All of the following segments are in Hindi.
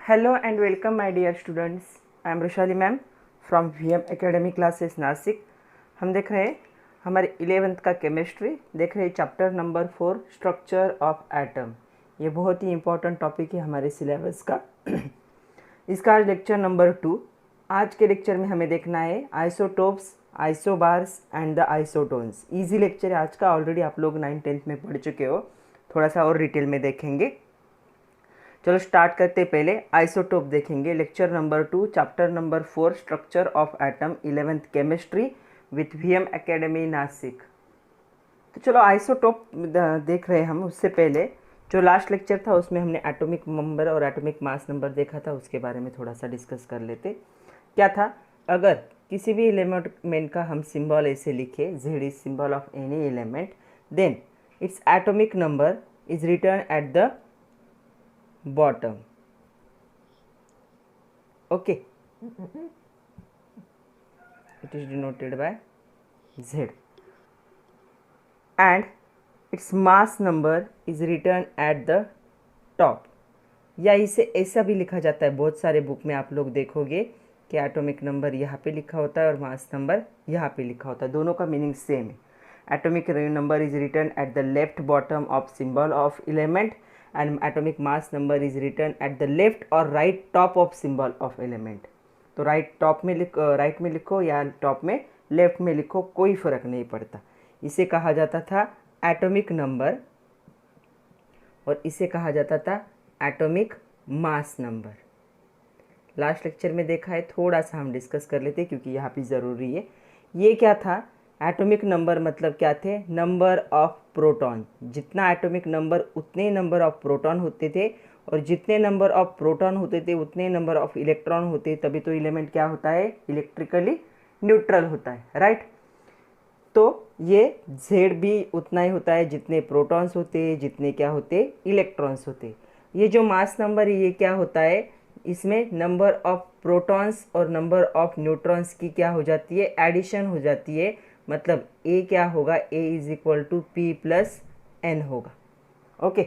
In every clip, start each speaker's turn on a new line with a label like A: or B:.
A: Hello and welcome my dear students. I am Rushali ma'am from VM academy classes Nashik. हम देख रहे हैं हमारे 11th का केमिस्ट्री, देख रहे हैं chapter number 4 structure of atom. ये बहुत ही इंपॉर्टेंट टॉपिक है हमारे सिलेबस का। इसका आज लेक्चर नंबर 2। आज के लेक्चर में हमें देखना है isotopes, isobars and the isotones. Easy lecture है आज का, ऑलरेडी आप लोग 9th-10th में पढ़ चुके हो, थोड़ा सा और डिटेल में देखेंगे। चलो स्टार्ट करते, पहले आइसोटोप देखेंगे। Lecture number 2 chapter number 4 structure of atom 11th chemistry with VM academy Nashik. तो चलो आइसोटोप देख रहे हैं हम। उससे पहले जो लास्ट लेक्चर था उसमें हमने एटॉमिक नंबर और एटॉमिक मास नंबर देखा था, उसके बारे में थोड़ा सा डिस्कस कर लेते। क्या था, अगर किसी भी एलिमेंट का हम सिंबल ऐसे लिखे, Z is symbol of any element, then it's atomic number is written at the bottom. Okay, it is denoted by Z and its mass number is written at the top. या इसे ऐसा भी लिखा जाता है, बहुत सारे बुक में आप लोग देखोगे कि एटॉमिक नंबर यहाँ पे लिखा होता है और मास नंबर यहाँ पे लिखा होता है, दोनों का मीनिंग सेम है। Atomic number is written at the left bottom of symbol of element and atomic mass number is written at the left or right top of symbol of element। तो राइट टॉप में राइट में लिखो या टॉप में लेफ्ट में लिखो, कोई फर्क नहीं पड़ता। इसे कहा जाता था एटॉमिक नंबर और इसे कहा जाता था atomic mass number. Last lecture में देखा है, थोड़ा सा हम डिस्कस कर लेते क्योंकि यहाँ पे ज़रूरी है। ये क्या था, एटॉमिक नंबर मतलब क्या थे, नंबर ऑफ प्रोटॉन। जितना एटॉमिक नंबर उतने नंबर ऑफ प्रोटॉन होते थे, और जितने नंबर ऑफ प्रोटॉन होते थे उतने नंबर ऑफ इलेक्ट्रॉन होते, तभी तो एलिमेंट क्या होता है, इलेक्ट्रिकली न्यूट्रल होता है, राइट। तो ये Z भी उतना ही होता है जितने प्रोटॉन्स होते, जितने क्या होते, इलेक्ट्रॉन्स होते। ये जो मास नंबर है ये क्या होता है, इसमें नंबर ऑफ प्रोटॉन्स और नंबर ऑफ न्यूट्रॉन्स की क्या हो जाती है, एडिशन हो जाती है। मतलब A क्या होगा, A is equal to P+N होगा। ओके,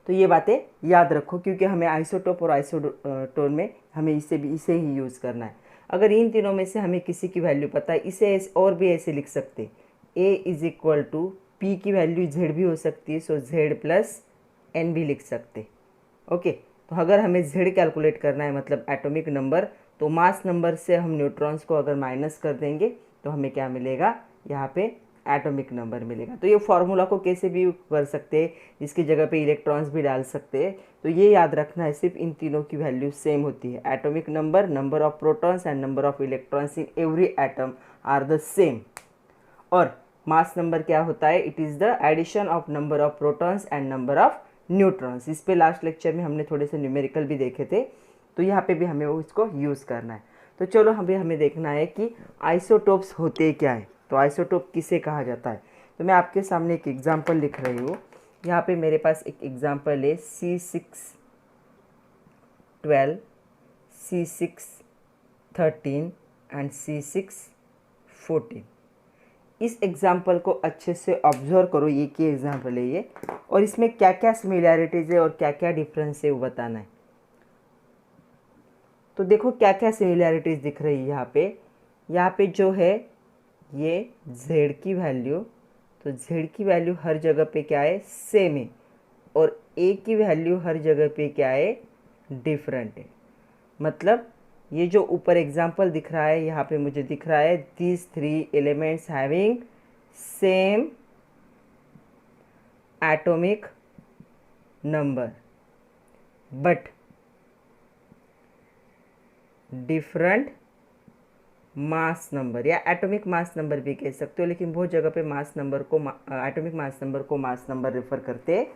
A: तो ये बातें याद रखो क्योंकि हमें आइसोटोप और आइसोटोन में हमें इसे ही यूज़ करना है। अगर इन तीनों में से हमें किसी की वैल्यू पता है, इसे और भी ऐसे लिख सकते, A is equal to P की वैल्यू Z भी हो सकती है, सो Z+N भी लिख सकते। ओके, तो अगर हमें Z कैलकुलेट करना है मतलब एटॉमिक नंबर, तो मास नंबर से हम न्यूट्रॉन्स को अगर माइनस कर देंगे तो हमें क्या मिलेगा, यहाँ पे एटॉमिक नंबर मिलेगा। तो ये फॉर्मूला को कैसे भी कर सकते हैं, इसकी जगह पे इलेक्ट्रॉन्स भी डाल सकते हैं। तो ये याद रखना है, सिर्फ इन तीनों की वैल्यू सेम होती है। Atomic number, number of protons and number of electrons in every atom are the same. और मास नंबर क्या होता है, it is the addition of number of protons and number of neutrons. इस पे लास्ट लेक्चर में हमने थोड़े से न्यूमेरिकल भी देखे थे, तो यहाँ पे भी हमें वो इसको यूज़ करना है। तो चलो हमें देखना है कि आइसोटोप्स होते क्या है, तो आइसोटोप किसे कहा जाता है। तो मैं आपके सामने एक एग्जांपल लिख रही हूँ। यहाँ पे मेरे पास एक एग्जांपल है C612, C613 एंड C614। इस एग्जाम्पल को अच्छे से ऑब्जर्व करो, ये क्या एग्जाम्पल है ये, और इसमें क्या क्या सिमिलैरिटीज़ है और क्या क्या डिफरेंस है वो बताना है। तो देखो क्या क्या सिमिलैरिटीज़ दिख रही है यहाँ पे जो है ये Z की वैल्यू, तो Z की वैल्यू हर जगह पे क्या है, सेम है, और A की वैल्यू हर जगह पे क्या है, डिफरेंट है। मतलब ये जो ऊपर एग्जांपल दिख रहा है, यहाँ पे मुझे दिख रहा है these 3 elements having same atomic number but different mass number, या एटॉमिक मास नंबर भी कह सकते हो, लेकिन बहुत जगह पे मास नंबर को एटॉमिक मास नंबर को मास नंबर रेफर करते हैं।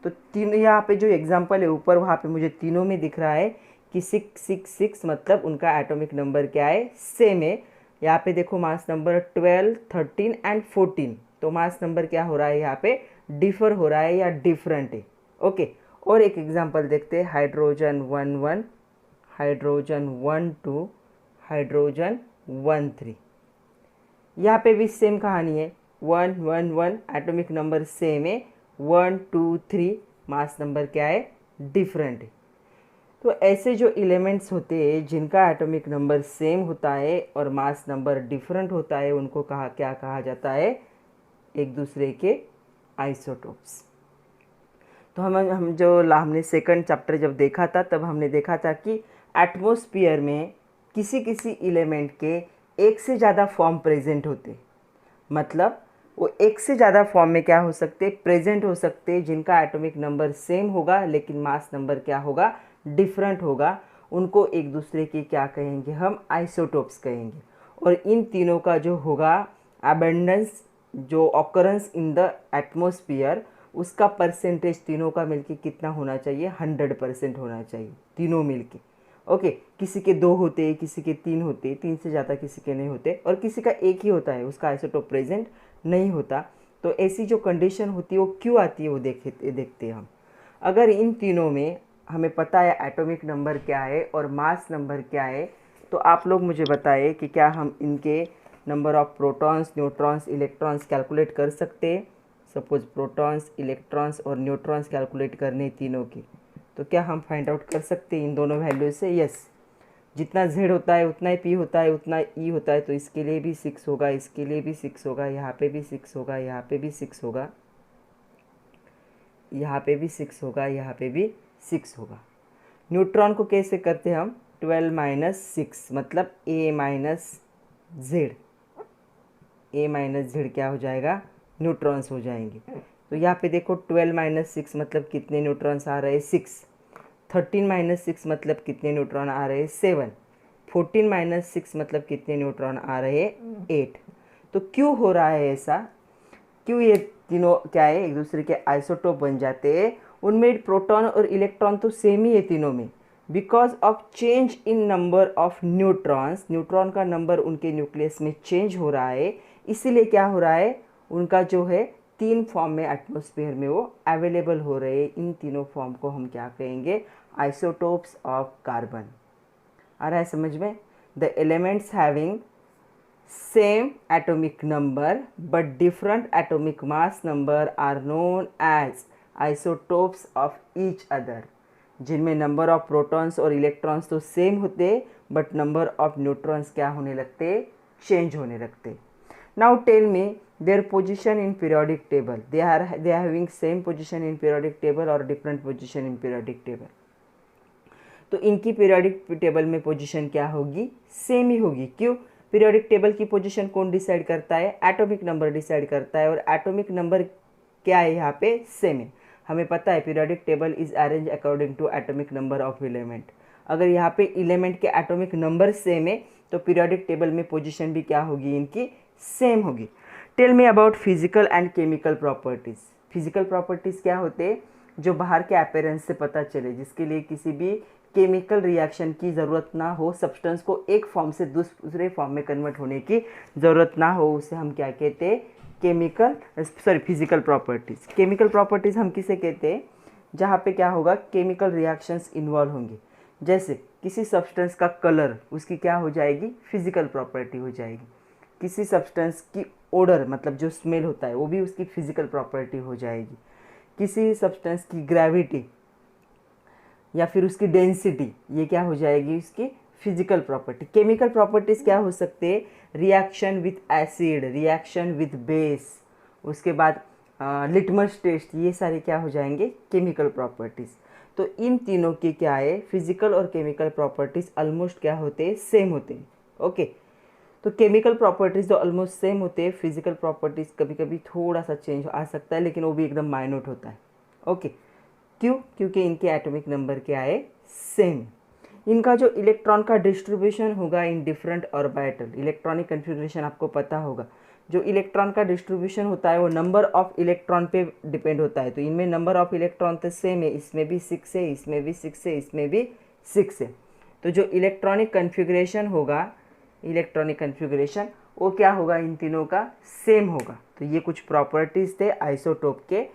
A: तो तीनों यहाँ पे जो एग्जांपल है ऊपर, वहाँ पे मुझे तीनों में दिख रहा है कि 666 मतलब उनका एटॉमिक नंबर क्या है, सेम है। यहाँ पे देखो मास नंबर 12, 13 एंड 14, तो मास नंबर क्या हो रहा है, यहाँ पे डिफर हो रहा है या डिफरेंट है। ओके, और एक एग्जाम्पल देखते हैं, हाइड्रोजन 11, हाइड्रोजन 12, हाइड्रोजन 13। यहाँ पे भी सेम कहानी है, 1 1 1 एटॉमिक नंबर सेम है, 1 2 3 मास नंबर क्या है, डिफरेंट है। तो ऐसे जो एलिमेंट्स होते हैं जिनका एटॉमिक नंबर सेम होता है और मास नंबर डिफरेंट होता है, उनको क्या कहा जाता है? एक दूसरे के आइसोटोप्स। तो हमने सेकंड चैप्टर जब देखा था, तब हमने देखा था कि एटमॉस्फेयर में किसी किसी एलिमेंट के एक से ज़्यादा फॉर्म प्रेजेंट होते, मतलब वो एक से ज़्यादा फॉर्म में क्या हो सकते, प्रेजेंट हो सकते, जिनका एटॉमिक नंबर सेम होगा लेकिन मास नंबर क्या होगा, डिफरेंट होगा। उनको एक दूसरे के क्या कहेंगे हम? आइसोटोप्स कहेंगे। और इन तीनों का जो होगा अबेंडेंस, जो ऑकरेंस इन द एटमॉस्फेयर, उसका परसेंटेज तीनों का मिलके कितना होना चाहिए? 100% होना चाहिए तीनों मिलके। ओके, किसी के 2 होते, किसी के 3 होते, 3 से ज़्यादा किसी के नहीं होते, और किसी का एक ही होता है, उसका आइसोटोप प्रेजेंट नहीं होता। तो ऐसी जो कंडीशन होती है वो क्यों आती है, वो देखते हैं हम। अगर इन तीनों में हमें पता है एटॉमिक नंबर क्या है और मास नंबर क्या है, तो आप लोग मुझे बताइए कि क्या हम इनके number of protons, neutrons, electrons calculate कर सकते हैं? सपोज प्रोटॉन्स, इलेक्ट्रॉन्स और न्यूट्रॉन्स कैलकुलेट करने तीनों की, तो क्या हम फाइंड आउट कर सकते हैं इन दोनों वैल्यू से? यस। जितना Z होता है उतना ही P होता है, उतना E होता है, तो इसके लिए भी 6 होगा, इसके लिए भी 6 होगा, यहाँ पे भी 6 होगा, यहाँ पे भी 6 होगा, यहाँ पे भी 6 होगा, यहाँ पे भी 6 होगा। न्यूट्रॉन को कैसे करते हैं हम? 12 - 6 मतलब A - Z। A - Z क्या हो जाएगा? न्यूट्रॉन्स हो जाएंगे। तो यहाँ पे देखो 12 - 6 मतलब कितने न्यूट्रॉन्स आ रहे हैं? 6। 13 - 6 मतलब कितने न्यूट्रॉन आ रहे हैं? 7। 14 - 6 मतलब कितने न्यूट्रॉन आ रहे हैं? 8। तो क्यों हो रहा है ऐसा? क्यों ये तीनों क्या है, एक दूसरे के आइसोटोप बन जाते हैं? उनमें प्रोटॉन और इलेक्ट्रॉन तो सेम ही है तीनों में, because of change in number of neutrons. Neutron का नंबर उनके न्यूक्लियस में चेंज हो रहा है, इसीलिए क्या हो रहा है, उनका जो है 3 फॉर्म में एटमॉस्फेयर में वो अवेलेबल हो रहे हैं। इन तीनों फॉर्म को हम क्या कहेंगे? Isotopes of carbon. आ रहा है समझ में? The elements having same atomic number but different atomic mass number are known as isotopes of each other। जिनमें नंबर ऑफ प्रोटॉन्स और इलेक्ट्रॉन्स तो सेम होते, बट नंबर ऑफ न्यूट्रॉन्स क्या होने लगते? चेंज होने लगते। Now tell me their position in periodic table. They are having same position in periodic table और different position in periodic table. तो इनकी पीरियोडिक टेबल में पोजीशन क्या होगी? सेम ही होगी। क्यों? पीरियोडिक टेबल की पोजीशन कौन डिसाइड करता है? एटॉमिक नंबर डिसाइड करता है, और एटॉमिक नंबर क्या है यहाँ पे? सेम है। हमें पता है periodic table is arrange according to atomic number of element. अगर यहाँ पे एलिमेंट के एटॉमिक नंबर सेम है तो पीरियोडिक टेबल में पोजीशन भी क्या होगी? इनकी सेम होगी। Tell me about physical and chemical properties. Physical properties क्या होते हैं? जो बाहर के अपीयरेंस से पता चले, जिसके लिए किसी भी केमिकल रिएक्शन की ज़रूरत ना हो, सब्सटेंस को एक फॉर्म से दूसरे फॉर्म में कन्वर्ट होने की ज़रूरत ना हो, उसे हम क्या कहते हैं? Physical properties. केमिकल प्रॉपर्टीज़ हम किसे कहते हैं? जहाँ पे क्या होगा? केमिकल रिएक्शंस इन्वॉल्व होंगे। जैसे किसी सब्सटेंस का कलर, उसकी क्या हो जाएगी? फिजिकल प्रॉपर्टी हो जाएगी। किसी सब्सटेंस की ओडर, मतलब जो स्मेल होता है, वो भी उसकी फिजिकल प्रॉपर्टी हो जाएगी। किसी सब्सटेंस की ग्रेविटी या फिर उसकी डेंसिटी, ये क्या हो जाएगी? उसकी फिजिकल प्रॉपर्टी। केमिकल प्रॉपर्टीज़ क्या हो सकते हैं? Reaction with acid, reaction with base, उसके बाद लिटमस टेस्ट, ये सारे क्या हो जाएंगे? Chemical properties. तो इन तीनों के क्या है? फिजिकल और केमिकल प्रॉपर्टीज़ ऑलमोस्ट क्या होते हैं? सेम होते हैं। ओके, तो केमिकल प्रॉपर्टीज़ तो ऑलमोस्ट सेम होते हैं। फिजिकल प्रॉपर्टीज़ कभी कभी थोड़ा सा चेंज आ सकता है, लेकिन वो भी एकदम माइन्यूट होता है। ओके, क्यों? क्योंकि इनके एटॉमिक नंबर क्या है? सेम। इनका जो इलेक्ट्रॉन का डिस्ट्रीब्यूशन होगा in different orbital, electronic configuration आपको पता होगा। जो इलेक्ट्रॉन का डिस्ट्रीब्यूशन होता है वो नंबर ऑफ इलेक्ट्रॉन पे डिपेंड होता है। तो इनमें नंबर ऑफ इलेक्ट्रॉन तो सेम है, इसमें भी 6 है, इसमें भी 6 है, इसमें भी 6 है। तो जो इलेक्ट्रॉनिक कन्फिग्रेशन होगा, इलेक्ट्रॉनिक कन्फिग्रेशन, वो क्या होगा? इन तीनों का सेम होगा। तो ये कुछ प्रॉपर्टीज़ थे आइसोटोप के।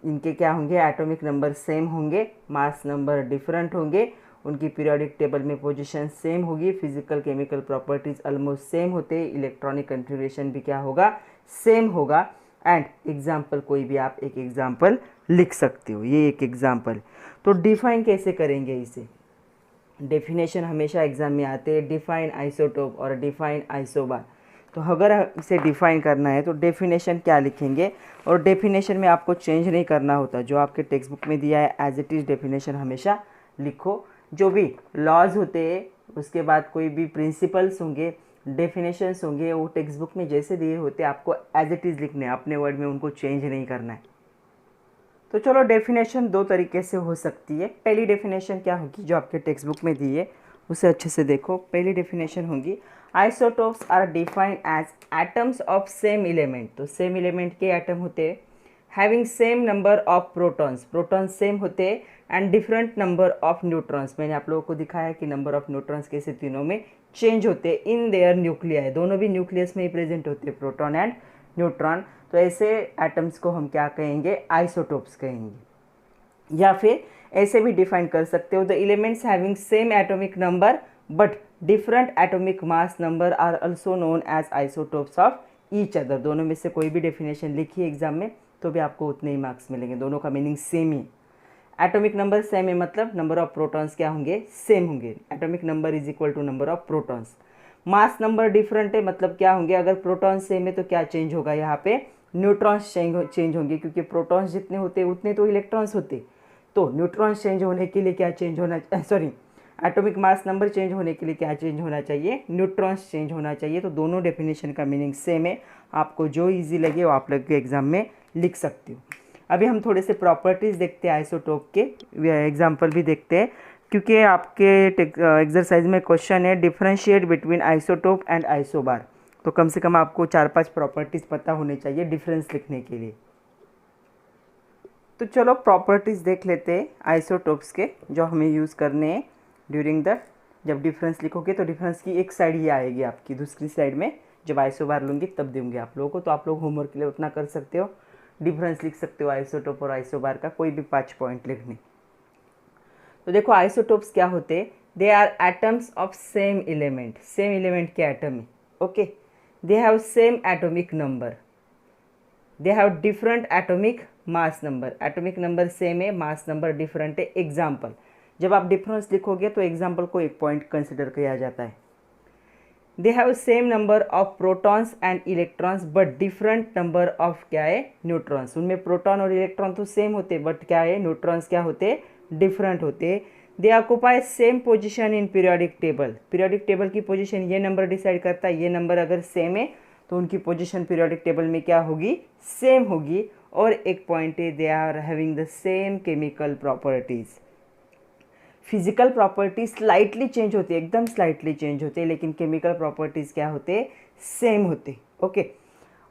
A: इनके क्या होंगे? एटॉमिक नंबर सेम होंगे, मास नंबर डिफरेंट होंगे, उनकी पीरियोडिक टेबल में पोजीशन सेम होगी, physical chemical properties almost same होते, इलेक्ट्रॉनिक कन्फिग्रेशन भी क्या होगा? सेम होगा। एंड एग्जाम्पल, कोई भी आप एक एग्जाम्पल लिख सकते हो। ये एक एग्जाम्पल। तो डिफाइन कैसे करेंगे इसे? डेफिनेशन हमेशा एग्जाम में आते हैं, डिफाइन आइसोटोप और डिफाइन आइसोबार। तो अगर इसे डिफाइन करना है तो डेफिनेशन क्या लिखेंगे, और डेफिनेशन में आपको चेंज नहीं करना होता, जो आपके टेक्स्ट बुक में दिया है एज इट इज़ डेफिनेशन हमेशा लिखो। जो भी लॉज होते हैं, उसके बाद कोई भी प्रिंसिपल्स होंगे, डेफिनेशंस होंगे, वो टेक्स्ट बुक में जैसे दिए होते आपको एज इट इज़ लिखने हैं, अपने वर्ड में उनको चेंज नहीं करना है। तो चलो डेफिनेशन दो तरीके से हो सकती है। पहली डेफिनेशन क्या होगी, जो आपके टेक्स्ट बुक में दी है उसे अच्छे से देखो। पहली डेफिनेशन होगी isotopes are defined as atoms of same element. तो सेम एलिमेंट के एटम होते हैं, having same number of protons, protons same होते हैं, and different number of neutrons. मैंने आप लोगों को दिखाया कि नंबर ऑफ न्यूट्रॉन्स कैसे तीनों में चेंज होते हैं इन देयर न्यूक्लियाई, दोनों भी न्यूक्लियस में ही प्रेजेंट होते हैं, प्रोटॉन एंड न्यूट्रॉन। तो ऐसे एटम्स को हम क्या कहेंगे, आइसोटोप्स कहेंगे। या फिर ऐसे भी डिफाइन कर सकते हो, the elements having same atomic number but different atomic mass number are also known as isotopes of each other. दोनों में से कोई भी डेफिनेशन लिखिए एग्जाम में तो भी आपको उतने ही मार्क्स मिलेंगे, दोनों का मीनिंग सेम ही। एटॉमिक नंबर सेम है मतलब नंबर ऑफ प्रोटॉन्स क्या होंगे, सेम होंगे। Atomic number is equal to number of protons. Mass number different है मतलब क्या होंगे, अगर प्रोटॉन सेम है तो क्या चेंज होगा, यहाँ पे न्यूट्रॉन्स चेंज होंगे, क्योंकि प्रोटॉन्स जितने होते उतने तो इलेक्ट्रॉन्स होते। तो न्यूट्रॉन्स चेंज होने के लिए क्या चेंज होना, sorry atomic mass number change होने के लिए क्या चेंज होना चाहिए, न्यूट्रॉन्स चेंज होना चाहिए। तो दोनों डेफिनेशन का मीनिंग सेम है, आपको जो इजी लगे वो आप लोग के एग्जाम में लिख सकते हो। अभी हम थोड़े से प्रॉपर्टीज़ देखते हैं आइसोटोप के, एग्जाम्पल भी देखते हैं, क्योंकि आपके एक्सरसाइज में क्वेश्चन है differentiate between isotope and isobar. तो कम से कम आपको 4-5 प्रॉपर्टीज़ पता होने चाहिए डिफरेंस लिखने के लिए। तो चलो प्रॉपर्टीज़ देख लेते हैं आइसोटोप्स के, जो हमें यूज़ करने हैं ड्यूरिंग द, जब डिफरेंस लिखोगे तो डिफरेंस की एक साइड ही आएगी, आपकी दूसरी साइड में जब आइसोबार लूँगी तब दूँगी आप लोगों को। तो आप लोग होमवर्क के लिए उतना कर सकते हो, डिफरेंस लिख सकते हो आइसोटोप और आइसोबार का, कोई भी 5 पॉइंट लिखने। तो देखो आइसोटोप्स क्या होते हैं, they are atoms of same element, same element के एटम है, okay. They have same atomic number, they have different atomic mass number, atomic number same है, मास नंबर डिफरेंट है। एग्जाम्पल, जब आप डिफरेंस लिखोगे तो एग्जाम्पल को एक पॉइंट कंसिडर किया जाता है। दे have same number of protons and electrons but different number of क्या है, न्यूट्रॉन्स। उनमें प्रोटॉन और इलेक्ट्रॉन तो सेम होते बट क्या है, न्यूट्रॉन्स क्या होते, डिफरेंट होते। दे occupy same position in periodic table, periodic table की पोजीशन ये नंबर डिसाइड करता है, ये नंबर अगर सेम है तो उनकी पोजीशन पीरियोडिक टेबल में क्या होगी, सेम होगी। और एक पॉइंट है, they are having the same chemical properties. Physical properties slightly change होती है, एकदम स्लाइटली चेंज होते हैं, लेकिन केमिकल प्रॉपर्टीज़ क्या होते, सेम होते, ओके।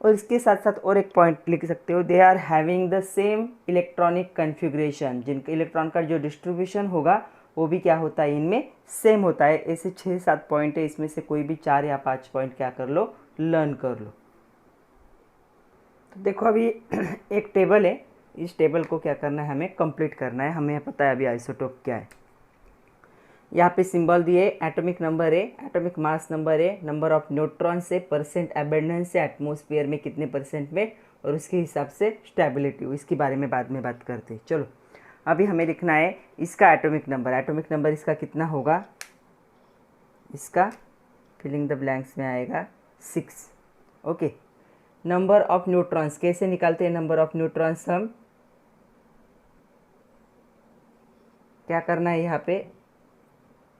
A: और इसके साथ साथ और एक पॉइंट लिख सकते हो, they are having the same electronic configuration, जिनका इलेक्ट्रॉन का जो डिस्ट्रीब्यूशन होगा वो भी क्या होता है, इनमें सेम होता है। ऐसे 6-7 पॉइंट है, इसमें से कोई भी 4 या 5 पॉइंट क्या कर लो, लर्न कर लो। तो देखो अभी एक टेबल है, इस टेबल को क्या करना है, हमें कंप्लीट करना है। हमें पता है अभी आइसोटोप क्या है, यहाँ पे सिंबल दिए, एटॉमिक नंबर है, एटॉमिक मास नंबर है, नंबर ऑफ न्यूट्रॉन्स से, परसेंट अबेंडेंस है, एटमॉस्फेयर में कितने परसेंट में, और उसके हिसाब से स्टेबिलिटी, इसके बारे में बाद में बात करते हैं। चलो अभी हमें लिखना है इसका एटॉमिक नंबर, एटॉमिक नंबर इसका कितना होगा, इसका फिलिंग द ब्लैंक्स में आएगा 6, ओके। नंबर ऑफ न्यूट्रॉन्स कैसे निकालते हैं, नंबर ऑफ न्यूट्रॉन्स हम क्या करना है, यहाँ पे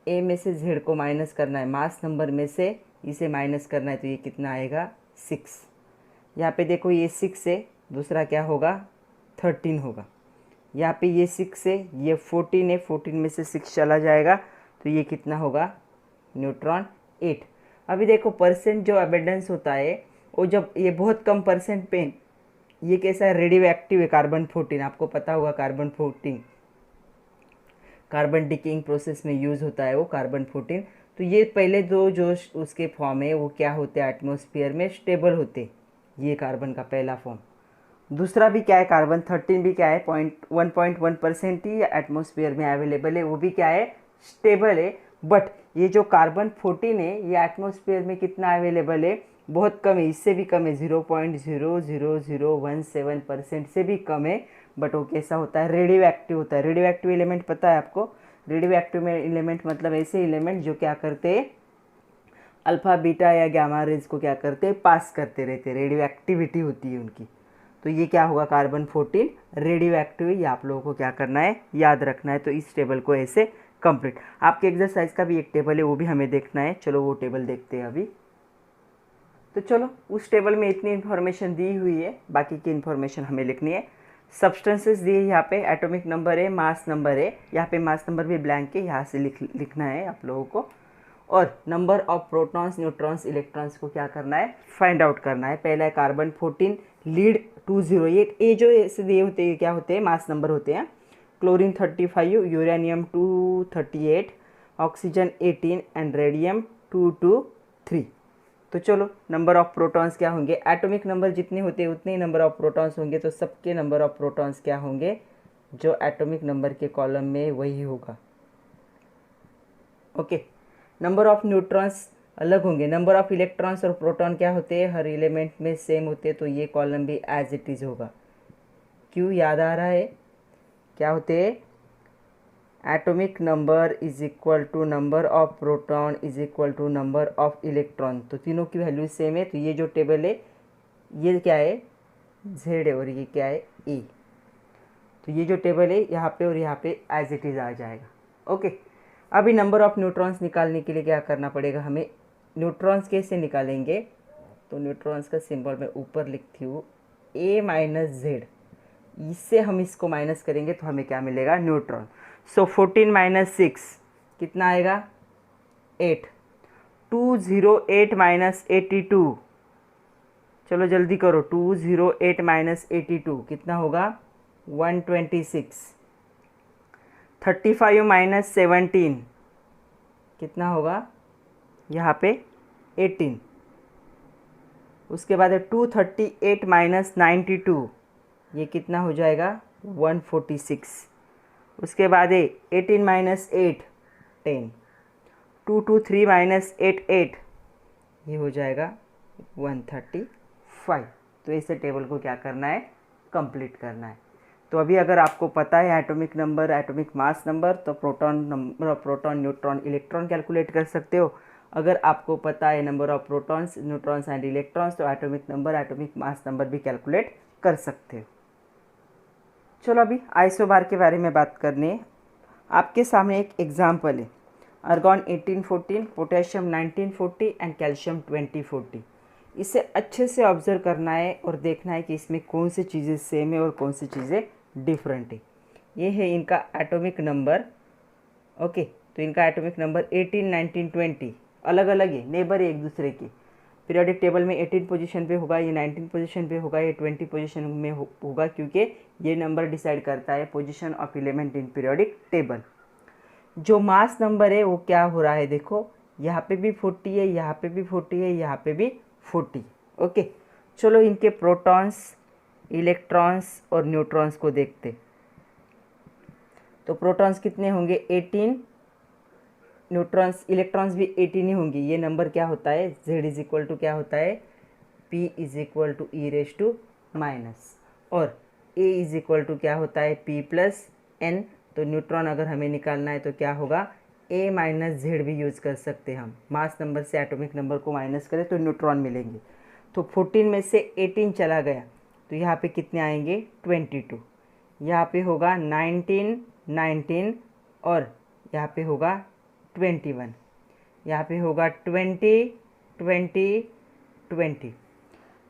A: ए में से जेड को माइनस करना है, मास नंबर में से इसे माइनस करना है, तो ये कितना आएगा 6। यहाँ पे देखो ये 6 है, दूसरा क्या होगा 13 होगा। यहाँ पे ये 6 है, ये 14 है, 14 में से 6 चला जाएगा तो ये कितना होगा, न्यूट्रॉन 8। अभी देखो परसेंट जो अबेंडेंस होता है वो जब ये बहुत कम परसेंट पे, ये कैसा है, रेडियो एक्टिव है, कार्बन 14, आपको पता होगा कार्बन 14 कार्बन डिकेइंग प्रोसेस में यूज़ होता है वो कार्बन 14। तो ये पहले दो जो उसके फॉर्म है वो क्या होते हैं, एटमॉस्फेयर में स्टेबल होते, ये कार्बन का पहला फॉर्म। दूसरा भी क्या है, कार्बन 13 भी क्या है, 1.1% ही एटमॉस्फेयर में अवेलेबल है, वो भी क्या है, स्टेबल है। बट ये जो कार्बन 14 है ये एटमॉस्फेयर में कितना अवेलेबल है, बहुत कम है, इससे भी कम है, 0.00017% से भी कम है। बट वो कैसा होता है, रेडियो एक्टिव होता है। रेडियो एक्टिव एलिमेंट पता है आपको, रेडियो एक्टिव एलिमेंट मतलब ऐसे एलिमेंट जो क्या करते, अल्फ़ा बीटा या गामा रेज को क्या करते, पास करते रहते, रेडियो एक्टिविटी होती है उनकी। तो ये क्या होगा, कार्बन 14 रेडियो एक्टिव। ये आप लोगों को क्या करना है, याद रखना है। तो इस टेबल को ऐसे कंप्लीट, आपके एक्सरसाइज का भी एक टेबल है वो भी हमें देखना है। चलो वो टेबल देखते हैं अभी। तो चलो उस टेबल में इतनी इन्फॉर्मेशन दी हुई है, बाकी की इन्फॉर्मेशन हमें लिखनी है। सब्सटेंसेस दिए यहाँ पे, एटॉमिक नंबर है, मास नंबर है, यहाँ पे मास नंबर भी ब्लैंक है, यहाँ से लिखना है आप लोगों को। और number of protons, neutrons, electrons को क्या करना है, फाइंड आउट करना है। पहला है कार्बन 14, लीड 208, ये जो ऐसे दिए होते हैं क्या होते हैं, मास नंबर होते हैं। Chlorine 35, uranium 238, oxygen 18 and radium 223। तो चलो नंबर ऑफ प्रोटॉन्स क्या होंगे, एटॉमिक नंबर जितने होते हैं उतने ही नंबर ऑफ प्रोटॉन्स होंगे। तो सबके नंबर ऑफ प्रोटॉन्स क्या होंगे, जो एटॉमिक नंबर के कॉलम में वही होगा। ओके, नंबर ऑफ न्यूट्रॉन्स अलग होंगे। नंबर ऑफ इलेक्ट्रॉन्स और प्रोटॉन क्या होते हैं, हर एलिमेंट में सेम होते हैं, तो ये कॉलम भी एज इट इज़ होगा। क्यों, याद आ रहा है, क्या होते हैं, atomic number is equal to number of proton is equal to number of electron. तो तीनों की वैल्यू सेम है। तो ये जो टेबल है ये क्या है, जेड है, और ये क्या है, ई। तो ये जो टेबल है यहाँ पे और यहाँ पे एज इट इज़ आ जाएगा। ओके, अभी नंबर ऑफ न्यूट्रॉन्स निकालने के लिए क्या करना पड़ेगा हमें, न्यूट्रॉन्स कैसे निकालेंगे। तो न्यूट्रॉन्स का सिंबल मैं ऊपर लिखती हूँ, ए माइनस जेड, इससे हम इसको माइनस करेंगे तो हमें क्या मिलेगा, न्यूट्रॉन। सो 14 माइनस 6 कितना आएगा, 8। 208 माइनस 82, चलो जल्दी करो, 208 माइनस 82 कितना होगा, 126। 35 माइनस 17 कितना होगा, यहाँ पे 18। उसके बाद 238 माइनस 92, ये कितना हो जाएगा, 146। उसके बाद 18 माइनस 8 10। 223 माइनस 8 ये हो जाएगा 135। तो ऐसे टेबल को क्या करना है, कंप्लीट करना है। तो अभी अगर आपको पता है atomic number, atomic mass number, तो proton number, proton, neutron, electron calculate कर सकते हो। अगर आपको पता है number of protons, neutrons and electrons, तो atomic number, atomic mass number भी कैलकुलेट कर सकते हो। चलो अभी आइसोबार के बारे में बात करने। आपके सामने एक एग्जाम्पल है, आर्गॉन 1814, पोटेशियम 1940 एंड कैल्शियम 2040। इसे अच्छे से ऑब्जर्व करना है और देखना है कि इसमें कौन सी चीज़ें सेम है और कौन सी चीज़ें डिफरेंट है। ये है इनका एटॉमिक नंबर। ओके, तो इनका एटॉमिक नंबर 18, 19, 20 अलग अलग है, नेबर है एक दूसरे के। पीरियोडिक टेबल में 18 पोजीशन पे होगा, ये 19 पोजीशन पे होगा, ये 20 पोजीशन में होगा, क्योंकि ये नंबर डिसाइड करता है position of element in periodic table. जो मास नंबर है वो क्या हो रहा है, देखो यहाँ पे भी 40 है, यहाँ पे भी 40 है, यहाँ पे भी 40। ओके, चलो इनके प्रोटॉन्स, इलेक्ट्रॉन्स और न्यूट्रॉन्स को देखते। तो प्रोटॉन्स कितने होंगे, 18, न्यूट्रॉन्स, इलेक्ट्रॉन्स भी 18 ही होंगी। ये नंबर क्या होता है, z इज इक्वल टू क्या होता है, p is equal to e raise to minus, और a इज इक्वल टू क्या होता है, p प्लस n। तो न्यूट्रॉन अगर हमें निकालना है तो क्या होगा, a माइनस जेड भी यूज़ कर सकते हैं हम। मास नंबर से एटॉमिक नंबर को माइनस करें तो न्यूट्रॉन मिलेंगे। तो 14 में से 18 चला गया तो यहाँ पे कितने आएंगे, 22। यहाँ पे होगा 19, 19 और यहाँ पे होगा 21, यहाँ पे होगा 20, 20, 20।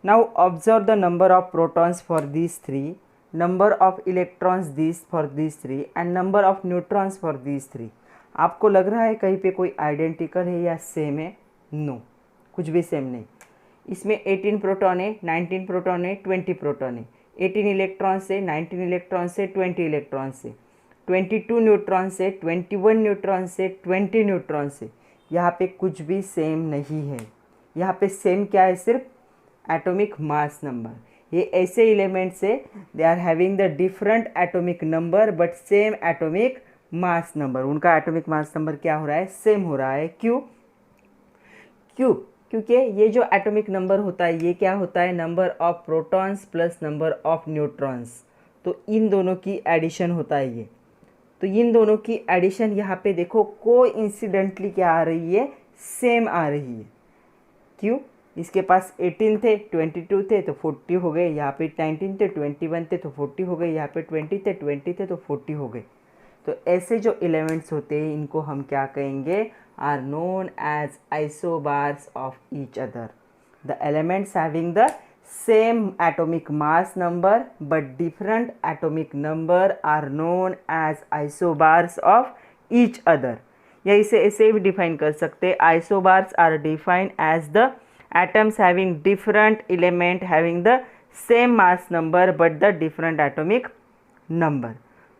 A: Now observe the number of protons for these 3, number of electrons these for these 3 and number of neutrons for these 3। आपको लग रहा है कहीं पे कोई आइडेंटिकल है या सेम है, नो, कुछ भी सेम नहीं। इसमें 18 प्रोटॉन है, 19 प्रोटॉन है, 20 प्रोटॉन है, 18 इलेक्ट्रॉन्स से, 19 इलेक्ट्रॉन्स से, 20 इलेक्ट्रॉन्स से, 22 न्यूट्रॉन से, 21 न्यूट्रॉन से, 20 न्यूट्रॉन से। यहाँ पे कुछ भी सेम नहीं है। यहाँ पे सेम क्या है, सिर्फ एटॉमिक मास नंबर। ये ऐसे एलिमेंट्स है, they are having the different atomic number but same atomic mass number. उनका एटॉमिक मास नंबर क्या हो रहा है, सेम हो रहा है। क्यों, क्योंकि ये जो एटॉमिक नंबर होता है ये क्या होता है, number of protons plus number of neutrons. तो इन दोनों की एडिशन होता है ये। तो इन दोनों की एडिशन यहाँ पे देखो कोइंसिडेंटली क्या आ रही है, सेम आ रही है। क्यों? इसके पास 18 थे, 22 थे तो 40 हो गए, यहाँ पे 19 थे, 21 थे तो 40 हो गए, यहाँ पे 20 थे, 20 थे तो 40 हो गए। तो ऐसे जो एलिमेंट्स होते हैं इनको हम क्या कहेंगे, are known as isobars of each other. The elements having the same atomic mass number but different atomic number are known as isobars of each other. या इसे ऐसे भी डिफाइन कर सकते हैं, isobars are defined as the atoms having different element having the same mass number but the different atomic number।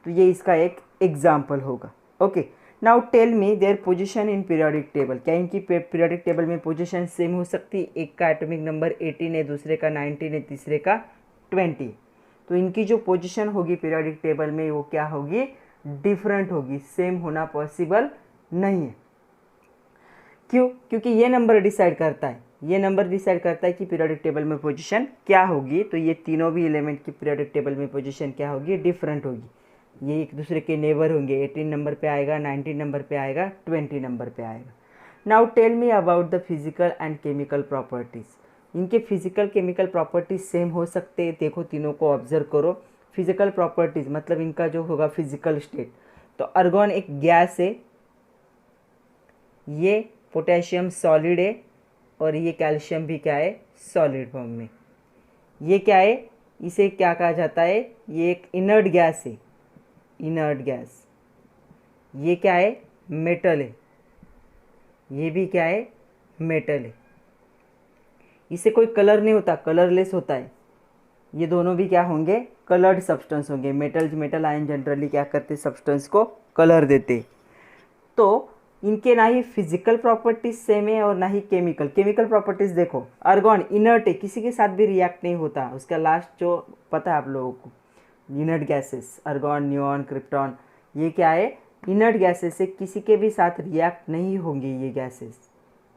A: तो ये इसका एक एग्जाम्पल होगा। Okay, now tell me their position in periodic table. क्या इनकी पीरियोडिक टेबल में पोजीशन सेम हो सकती? एक का एटॉमिक नंबर 18 है, दूसरे का 19 है, तीसरे का 20। तो इनकी जो पोजीशन होगी पीरियोडिक टेबल में वो क्या होगी, डिफरेंट होगी, सेम होना पॉसिबल नहीं है। क्यों? क्योंकि ये नंबर डिसाइड करता है, ये नंबर डिसाइड करता है कि पीरियोडिक टेबल में पोजीशन क्या होगी। तो ये तीनों भी एलिमेंट की पीरियोडिक टेबल में पोजीशन क्या होगी, डिफरेंट होगी। ये एक दूसरे के नेबर होंगे, 18 नंबर पे आएगा, 19 नंबर पे आएगा, 20 नंबर पे आएगा। Now tell me about the physical and chemical properties. इनके फिजिकल केमिकल प्रॉपर्टीज सेम हो सकते हैं। देखो तीनों को ऑब्जर्व करो। फिजिकल प्रॉपर्टीज मतलब इनका जो होगा फिजिकल स्टेट। तो आर्गन एक गैस है, ये पोटेशियम सॉलिड है और ये कैल्शियम भी क्या है, सॉलिड फॉर्म में। ये क्या है, इसे क्या कहा जाता है, ये एक इनर्ट गैस है, इनर्ट गैस। ये क्या है, मेटल है, ये भी क्या है, मेटल है। इसे कोई कलर नहीं होता, कलरलेस होता है। ये दोनों भी क्या होंगे, कलर्ड सब्सटेंस होंगे। मेटल आयन जनरली क्या करते, सब्सटेंस को कलर देते। तो इनके ना ही फिजिकल प्रॉपर्टीज सेम है और ना ही केमिकल प्रॉपर्टीज। देखो आर्गन इनर्ट है, किसी के साथ भी रिएक्ट नहीं होता। उसका लास्ट जो पता है आप लोगों को, inert gases, argon, neon, krypton, ये क्या है, इनर्ट गैसेस है, किसी के भी साथ रिएक्ट नहीं होंगे ये गैसेस।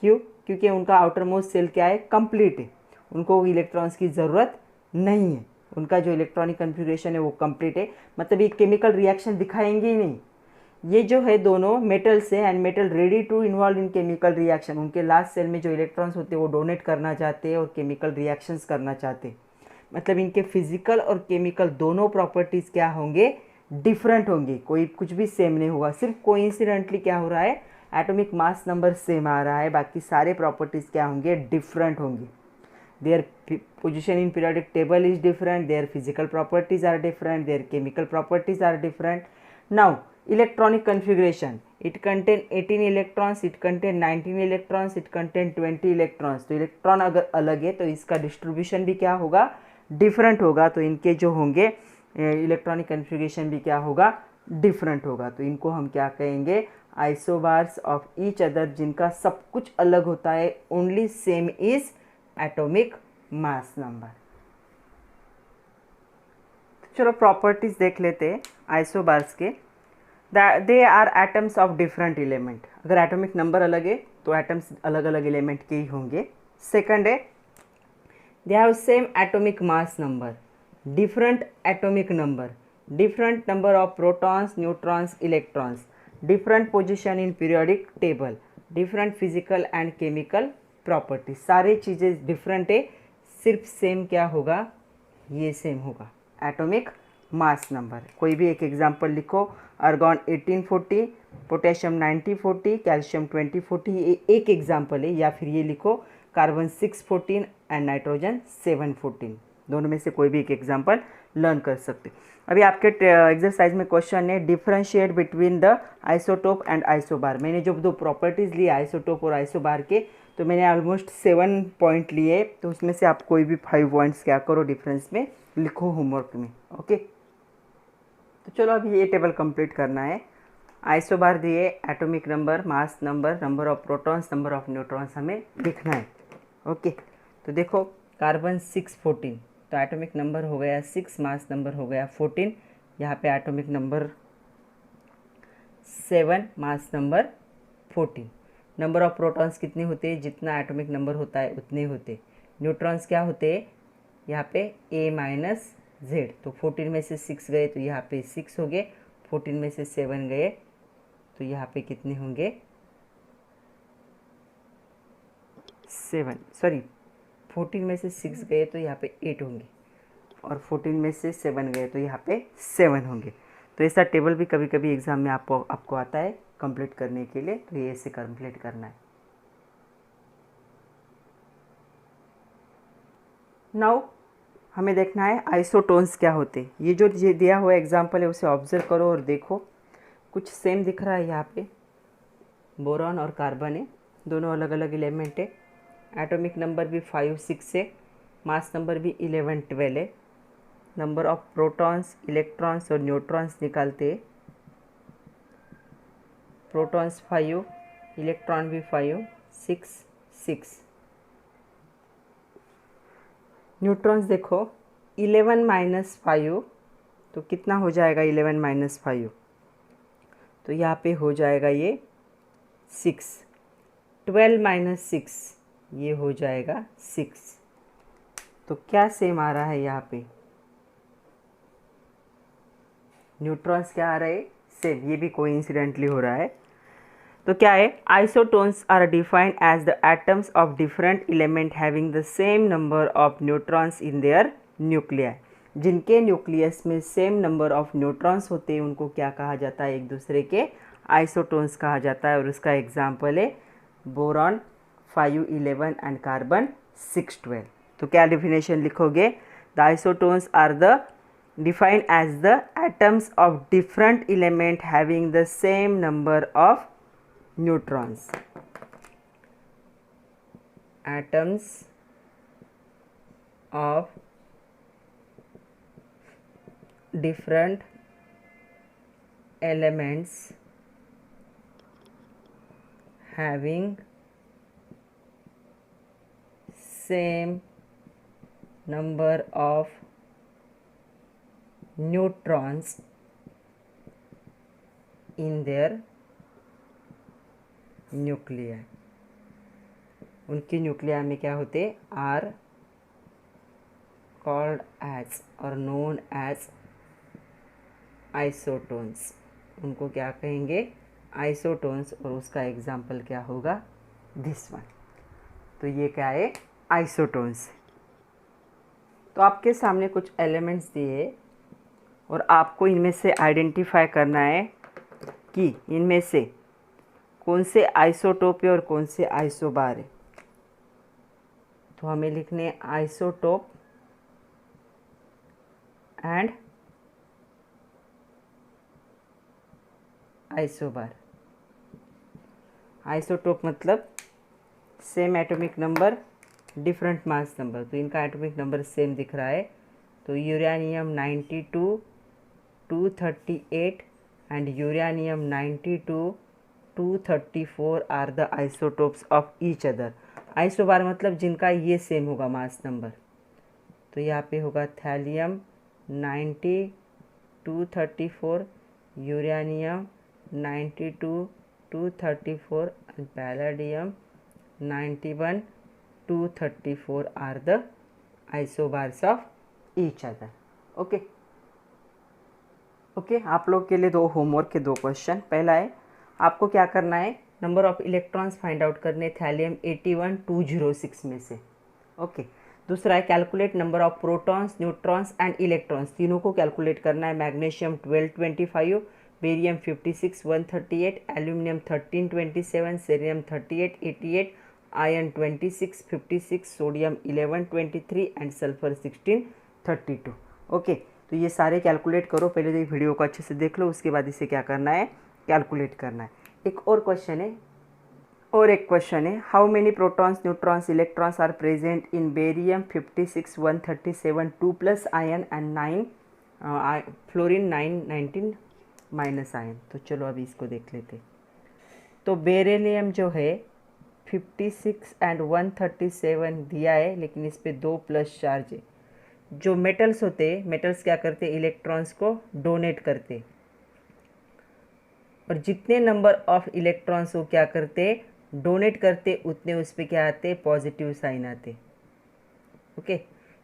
A: क्यों? क्योंकि उनका आउटर मोस्ट सेल क्या है, कंप्लीट है, उनको इलेक्ट्रॉन्स की ज़रूरत नहीं है। उनका जो इलेक्ट्रॉनिक कन्फिग्रेशन है वो कंप्लीट है, मतलब ये केमिकल रिएक्शन दिखाएंगे ही नहीं। ये जो है दोनों मेटल से, and metal ready to involve in chemical reaction. उनके लास्ट सेल में जो इलेक्ट्रॉन्स होते हैं वो डोनेट करना चाहते हैं और केमिकल रिएक्शंस करना चाहते हैं। मतलब इनके फिजिकल और केमिकल दोनों प्रॉपर्टीज़ क्या होंगे, डिफरेंट होंगे। कोई कुछ भी सेम नहीं होगा, सिर्फ कोइंसिडेंटली क्या हो रहा है, एटॉमिक मास नंबर सेम आ रहा है, बाकी सारे प्रॉपर्टीज़ क्या होंगे, डिफरेंट होंगे। Their position in periodic table is different, their physical properties are different, their chemical properties are different. Now electronic configuration, it contain 18 electrons, it contain 19 electrons, it contain 20 electrons। तो इलेक्ट्रॉन अगर अलग है तो इसका डिस्ट्रीब्यूशन भी क्या होगा, डिफरेंट होगा। तो इनके जो होंगे इलेक्ट्रॉनिक कन्फिग्रेशन भी क्या होगा, डिफरेंट होगा। तो इनको हम क्या कहेंगे, आइसोबार्स ऑफ ईच अदर, जिनका सब कुछ अलग होता है, only same is atomic mass number. चलो प्रॉपर्टीज देख लेते हैं आइसोबार्स के। They are atoms of different element. अगर एटॉमिक नंबर अलग है तो एटम्स अलग अलग एलिमेंट के ही होंगे। सेकंड है, दे have same atomic mass number, different atomic number, different number of protons, neutrons, electrons, different position in periodic table, different physical and chemical properties. सारी चीज़ें डिफरेंट है, सिर्फ सेम क्या होगा, ये सेम होगा, एटॉमिक मास नंबर। कोई भी एक एग्जांपल लिखो, आर्गन 1840, पोटेशियम 9040, कैल्शियम 2040, ये एक एग्जांपल है। या फिर ये लिखो कार्बन 614 एंड नाइट्रोजन 714। दोनों में से कोई भी एक एग्जांपल लर्न कर सकते। अभी आपके एक्सरसाइज में क्वेश्चन है, differentiate between the isotope and isobar. मैंने जो दो प्रॉपर्टीज़ लिए आइसोटोप और आइसोबार के, तो मैंने ऑलमोस्ट 7 पॉइंट लिए। तो उसमें से आप कोई भी 5 पॉइंट्स क्या करो, डिफरेंस में लिखो होमवर्क में। ओके, तो चलो अभी ये टेबल कंप्लीट करना है। आइसोबार दिए, atomic number, mass number, number of protons, number of neutrons हमें लिखना है। ओके, तो देखो कार्बन 614, तो एटॉमिक नंबर हो गया 6, मास नंबर हो गया 14, यहाँ पे atomic number 7, mass number 14। Number of protons कितने होते हैं, जितना एटॉमिक नंबर होता है उतने होते। न्यूट्रॉन्स क्या होते हैं, यहाँ पे A - Z, तो 14 में से 6 गए तो यहाँ पे 6 हो गए, 14 में से 7 गए तो यहाँ पे कितने होंगे 7, सॉरी 14 में से 6 गए तो यहाँ पे 8 होंगे, और 14 में से 7 गए तो यहाँ पे 7 होंगे। तो ऐसा टेबल भी कभी कभी एग्ज़ाम में आपको आता है कंप्लीट करने के लिए, तो ये ऐसे कंप्लीट करना है। नाउ हमें देखना है आइसोटोन्स क्या होते हैं। ये जो दिया हुआ एग्जाम्पल है उसे ऑब्जर्व करो और देखो, कुछ सेम दिख रहा है यहाँ पे। बोरॉन और कार्बन है, दोनों अलग अलग एलिमेंट है। एटॉमिक नंबर भी 5, 6 है, मास नंबर भी 11, 12 है। नंबर ऑफ प्रोटॉन्स, इलेक्ट्रॉन्स और न्यूट्रॉन्स निकालते हैं। प्रोटॉन्स 5, इलेक्ट्रॉन भी 5, 6, 6। न्यूट्रॉन्स देखो 11 माइनस 5, तो कितना हो जाएगा 11 माइनस 5, तो यहाँ पे हो जाएगा ये 6। 12 माइनस 6 ये हो जाएगा 6। तो क्या सेम आ रहा है यहाँ पे, न्यूट्रॉन्स क्या आ रहे हैं सेम, ये भी कोइंसिडेंटली हो रहा है। तो क्या है, isotones are defined as the atoms of different element having the same number of neutrons in their nuclei. जिनके न्यूक्लियस में सेम नंबर ऑफ न्यूट्रॉन्स होते हैं उनको क्या कहा जाता है, एक दूसरे के आइसोटोन्स कहा जाता है। और उसका एग्जाम्पल है बोरॉन 5, 11 एंड कार्बन 6, 12। तो क्या डिफिनेशन लिखोगे, the isotones are the defined as the atoms of different element having the same number of neutrons. Atoms of different elements having same number of neutrons in their nuclei। उनकी न्यूक्लिया में क्या होते आर कॉल्ड एज और नोन एज आइसोटोन्स। उनको क्या कहेंगे, आइसोटोन्स। और उसका एग्जाम्पल क्या होगा, दिस वन। तो ये क्या है, आइसोटोन्स। तो आपके सामने कुछ एलिमेंट्स दिए और आपको इनमें से आइडेंटिफाई करना है कि इनमें से कौन से आइसोटोप है और कौन से आइसोबार है। तो हमें लिखने आइसोटोप एंड आइसोबार। आइसोटोप मतलब same atomic number different mass number, तो इनका एटॉमिक नंबर सेम दिख रहा है। तो uranium 92, 238 and uranium 92, 234 are the isotopes of each other। Isobar मतलब जिनका ये सेम होगा मास नंबर। तो यहाँ पे होगा thallium 90, 234, uranium 92, 234 and palladium 91, 234 are the isobars of each other। Okay, आप लोग के लिए दो होमवर्क के 2 क्वेश्चन। पहला है आपको क्या करना है, number of electrons find out करने थैलियम 81, 206 में से। ओके, दूसरा है calculate number of protons, neutrons and electrons, तीनों को कैलकुलेट करना है। Magnesium 12, 25, barium 56, 138, aluminium 13, 27, cerium 38, 88, iron 26, 56, sodium 11, 23 and sulphur 16, 32। Okay, तो ये सारे कैलकुलेट करो। पहले तो ये वीडियो को अच्छे से देख लो, उसके बाद इसे क्या करना है, कैलकुलेट करना है। एक और क्वेश्चन है, how many protons, neutrons, electrons are present in barium 56, 137, 2+ ion and 9 fluorine 9, 19 minus ion. तो चलो अभी इसको देख लेते। तो बेरिलियम जो है 56 एंड 137 दिया है, लेकिन इस पर 2+ चार्ज है। जो मेटल्स होते हैं, मेटल्स क्या करते, इलेक्ट्रॉन्स को डोनेट करते, और जितने नंबर ऑफ इलेक्ट्रॉन्स वो क्या करते, डोनेट करते, उतने उस पर क्या आते, पॉजिटिव साइन आते। ओके,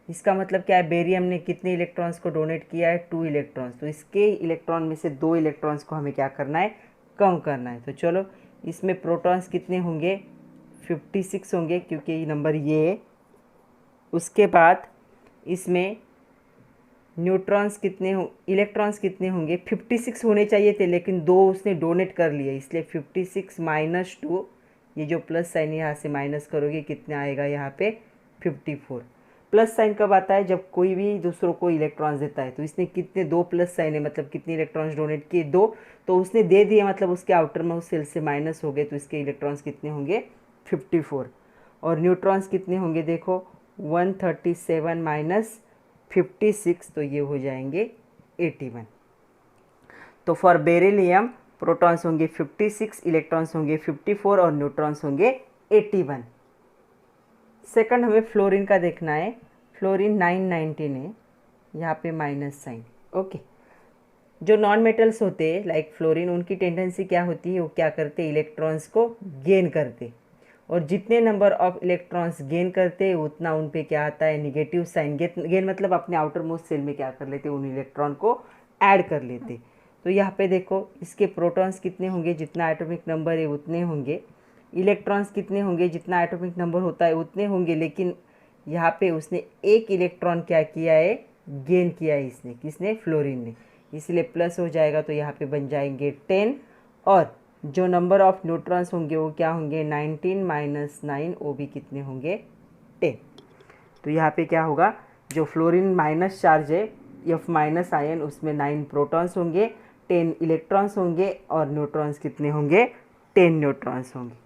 A: इसका मतलब क्या है, बेरियम ने कितने इलेक्ट्रॉन्स को डोनेट किया है, 2 इलेक्ट्रॉन्स। तो इसके इलेक्ट्रॉन में से 2 इलेक्ट्रॉन्स को हमें क्या करना है, कम करना है। तो चलो इसमें प्रोटॉन्स कितने होंगे, 56 होंगे क्योंकि ये नंबर ये है। उसके बाद इसमें न्यूट्रॉन्स कितने हो, इलेक्ट्रॉन्स कितने होंगे, 56 होने चाहिए थे लेकिन 2 उसने डोनेट कर लिए, इसलिए 56 माइनस 2, ये जो प्लस साइन यहाँ से माइनस करोगे कितना आएगा यहाँ पे 54। प्लस साइन कब आता है, जब कोई भी दूसरों को इलेक्ट्रॉन्स देता है। तो इसने कितने, 2 प्लस साइन है मतलब कितने इलेक्ट्रॉन्स डोनेट किए, 2। तो उसने दे दिए मतलब उसके आउटर मोस्ट सेल से माइनस हो गए, तो इसके इलेक्ट्रॉन्स कितने होंगे 54। और न्यूट्रॉन्स कितने होंगे देखो 137 माइनस 56, तो ये हो जाएंगे 81। तो फॉर बेरिलियम प्रोटॉन्स होंगे 56, इलेक्ट्रॉन्स होंगे 54 और न्यूट्रॉन्स होंगे 81। सेकंड हमें फ्लोरीन का देखना है। फ्लोरीन 919 है, यहाँ पे माइनस साइन। ओके, जो नॉन मेटल्स होते हैं लाइक फ्लोरीन, उनकी टेंडेंसी क्या होती है, वो क्या करते, इलेक्ट्रॉन्स को गेन करते, और जितने नंबर ऑफ इलेक्ट्रॉन्स गेन करते हैं उतना उन पे क्या आता है, निगेटिव साइन। गेन मतलब अपने आउटर मोस्ट सेल में क्या कर लेते, उन इलेक्ट्रॉन को ऐड कर लेते। तो यहाँ पे देखो इसके प्रोटॉन्स कितने होंगे, जितना एटॉमिक नंबर है उतने होंगे, इलेक्ट्रॉन्स कितने होंगे, जितना एटॉमिक नंबर होता है उतने होंगे, लेकिन यहाँ पे उसने एक इलेक्ट्रॉन क्या किया है, गेन किया है इसने, किसने, फ्लोरीन ने, इसलिए प्लस हो जाएगा। तो यहाँ पे बन जाएंगे 10, और जो नंबर ऑफ न्यूट्रॉन्स होंगे वो क्या होंगे 19 माइनस 9, वो भी कितने होंगे 10। तो यहाँ पे क्या होगा, जो फ्लोरीन माइनस चार्ज है एफ माइनस आयन, उसमें 9 प्रोटॉन्स होंगे, 10 इलेक्ट्रॉन्स होंगे, और न्यूट्रॉन्स कितने होंगे 10 न्यूट्रॉन्स होंगे।